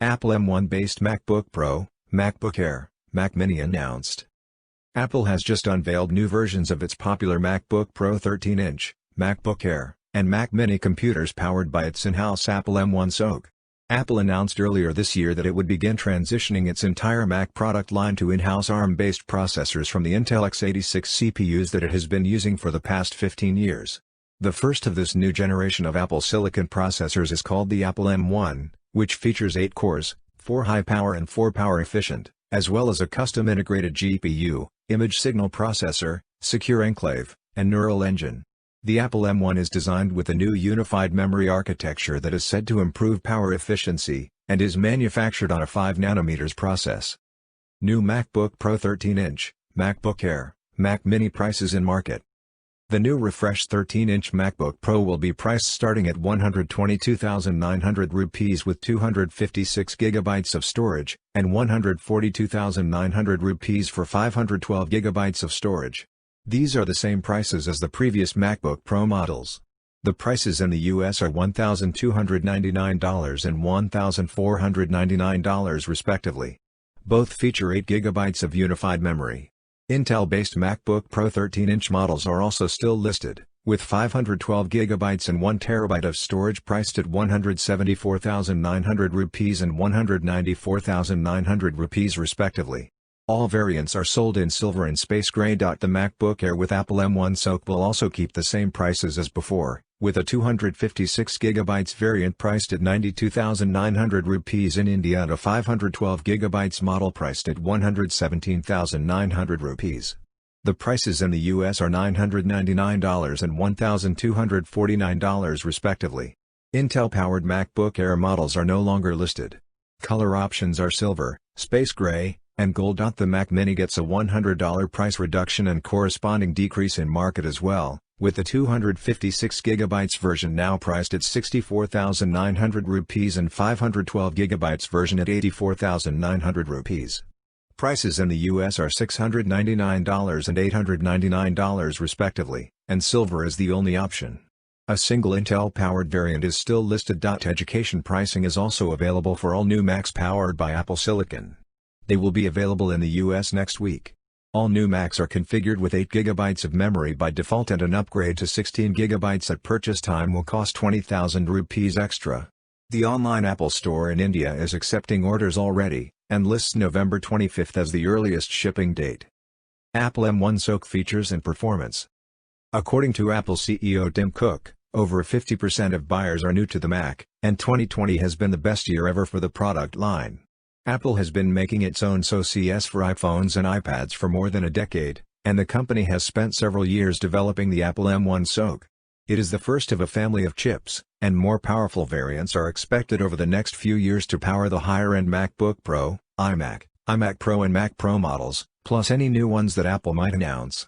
Apple M1-Based MacBook Pro, MacBook Air, Mac Mini announced. Apple has just unveiled new versions of its popular MacBook Pro 13-inch, MacBook Air, and Mac Mini computers powered by its in-house Apple M1 SoC. Apple announced earlier this year that it would begin transitioning its entire Mac product line to in-house ARM-based processors from the Intel x86 CPUs that it has been using for the past 15 years. The first of this new generation of Apple Silicon processors is called the Apple M1, which features 8 cores, 4 high-power and 4 power-efficient, as well as a custom integrated GPU, image signal processor, secure enclave, and neural engine. The Apple M1 is designed with a new unified memory architecture that is said to improve power efficiency, and is manufactured on a 5nm process. New MacBook Pro 13-inch, MacBook Air, Mac Mini prices in market. The new refreshed 13-inch MacBook Pro will be priced starting at 122,900 rupees with 256 GB of storage, and 142,900 rupees for 512 GB of storage. These are the same prices as the previous MacBook Pro models. The prices in the US are $1,299 and $1,499 respectively. Both feature 8 GB of unified memory. Intel-based MacBook Pro 13-inch models are also still listed, with 512 GB and 1 TB of storage priced at 174,900 rupees and 194,900 rupees respectively. All variants are sold in silver and space gray. The MacBook Air with Apple M1 SoC will also keep the same prices as before, with a 256 GB variant priced at 92,900 rupees in India and a 512 GB model priced at 117,900 rupees. The prices in the US are $999 and $1,249 respectively. Intel-powered MacBook Air models are no longer listed. Color options are silver, space gray, and gold. The Mac Mini gets a $100 price reduction and corresponding decrease in market as well, with the 256 GB version now priced at 64,900 rupees and 512 GB version at 84,900 rupees. Prices in the US are $699 and $899 respectively, and silver is the only option. A single Intel-powered variant is still listed. Education pricing is also available for all new Macs powered by Apple Silicon. They will be available in the US next week. All new Macs are configured with 8 GB of memory by default, and an upgrade to 16 GB at purchase time will cost 20,000 rupees extra. The online Apple Store in India is accepting orders already, and lists November 25th as the earliest shipping date. Apple M1 SoC features and performance. According to Apple CEO Tim Cook, over 50% of buyers are new to the Mac, and 2020 has been the best year ever for the product line. Apple has been making its own SoCs for iPhones and iPads for more than a decade, and the company has spent several years developing the Apple M1 SoC. It is the first of a family of chips, and more powerful variants are expected over the next few years to power the higher-end MacBook Pro, iMac, iMac Pro and Mac Pro models, plus any new ones that Apple might announce.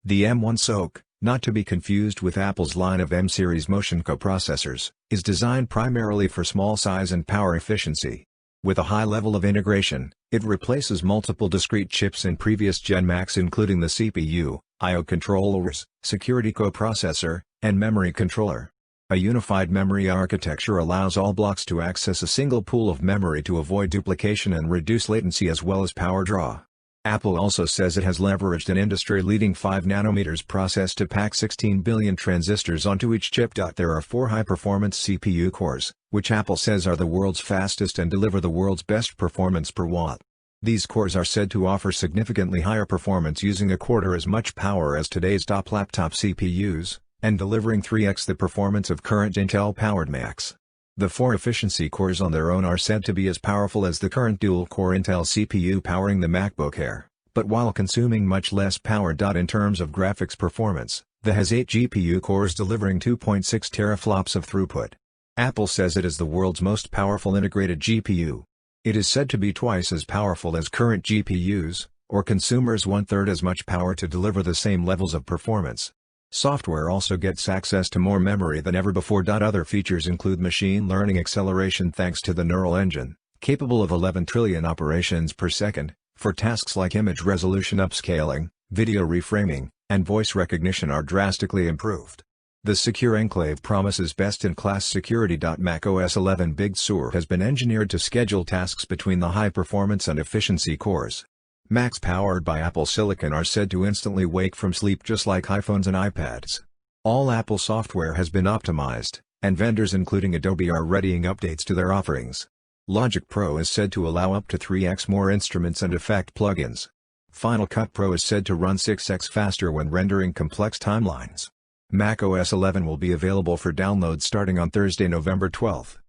The M1 SoC, not to be confused with Apple's line of M-series motion coprocessors, is designed primarily for small size and power efficiency. With a high level of integration, it replaces multiple discrete chips in previous Gen Macs, including the CPU, I/O controllers, security coprocessor, and memory controller. A unified memory architecture allows all blocks to access a single pool of memory to avoid duplication and reduce latency as well as power draw. Apple also says it has leveraged an industry-leading 5nm process to pack 16 billion transistors onto each chip. There are 4 high-performance CPU cores, which Apple says are the world's fastest and deliver the world's best performance per watt. These cores are said to offer significantly higher performance using a quarter as much power as today's top laptop CPUs, and delivering 3x the performance of current Intel-powered Macs. The 4 efficiency cores on their own are said to be as powerful as the current dual-core Intel CPU powering the MacBook Air, but while consuming much less power. In terms of graphics performance, the has 8 GPU cores delivering 2.6 teraflops of throughput. Apple says it is the world's most powerful integrated GPU. It is said to be twice as powerful as current GPUs, or consumers 1/3 as much power to deliver the same levels of performance. Software also gets access to more memory than ever before. Other features include machine learning acceleration thanks to the neural engine, capable of 11 trillion operations per second, for tasks like image resolution upscaling, video reframing, and voice recognition are drastically improved. The Secure Enclave promises best-in-class security. macOS 11 Big Sur has been engineered to schedule tasks between the high-performance and efficiency cores. Macs powered by Apple Silicon are said to instantly wake from sleep just like iPhones and iPads. All Apple software has been optimized, and vendors including Adobe are readying updates to their offerings. Logic Pro is said to allow up to 3x more instruments and effect plugins. Final Cut Pro is said to run 6x faster when rendering complex timelines. macOS 11 will be available for download starting on Thursday, November 12.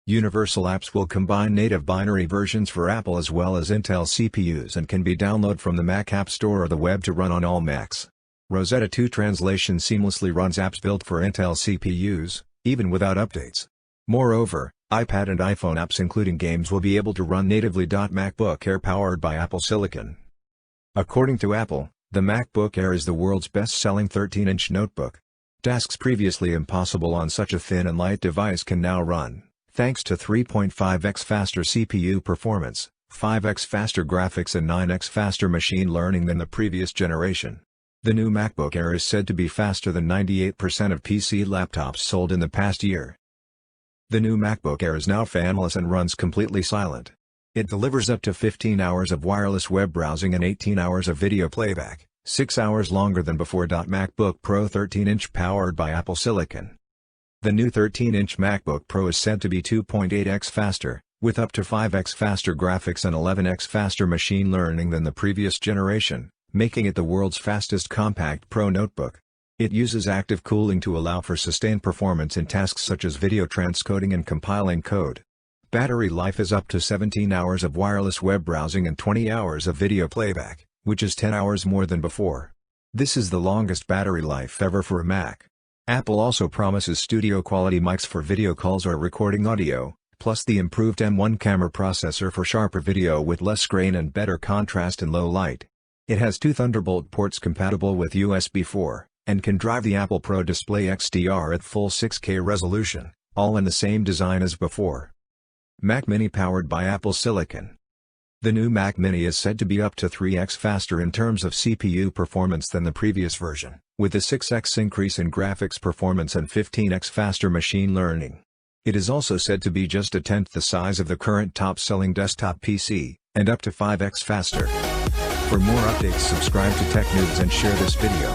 Universal apps will combine native binary versions for Apple as well as Intel CPUs and can be downloaded from the Mac App Store or the web to run on all Macs. Rosetta 2 translation seamlessly runs apps built for Intel CPUs, even without updates. Moreover, iPad and iPhone apps including games will be able to run natively. MacBook Air powered by Apple Silicon. According to Apple, the MacBook Air is the world's best-selling 13-inch notebook. Tasks previously impossible on such a thin and light device can now run, thanks to 3.5x faster CPU performance, 5x faster graphics and 9x faster machine learning than the previous generation. The new MacBook Air is said to be faster than 98% of PC laptops sold in the past year. The new MacBook Air is now fanless and runs completely silent. It delivers up to 15 hours of wireless web browsing and 18 hours of video playback, 6 hours longer than before. MacBook Pro 13-inch powered by Apple Silicon. The new 13-inch MacBook Pro is said to be 2.8x faster, with up to 5x faster graphics and 11x faster machine learning than the previous generation, making it the world's fastest compact Pro notebook. It uses active cooling to allow for sustained performance in tasks such as video transcoding and compiling code. Battery life is up to 17 hours of wireless web browsing and 20 hours of video playback, which is 10 hours more than before. This is the longest battery life ever for a Mac. Apple also promises studio-quality mics for video calls or recording audio, plus the improved M1 camera processor for sharper video with less grain and better contrast in low light. It has 2 Thunderbolt ports compatible with USB 4. And can drive the Apple Pro Display XDR at full 6K resolution, all in the same design as before. Mac Mini powered by Apple Silicon. The new Mac Mini is said to be up to 3x faster in terms of CPU performance than the previous version, with a 6x increase in graphics performance and 15x faster machine learning. It is also said to be just a tenth the size of the current top-selling desktop PC, and up to 5x faster. For more updates, subscribe to Tech News and share this video.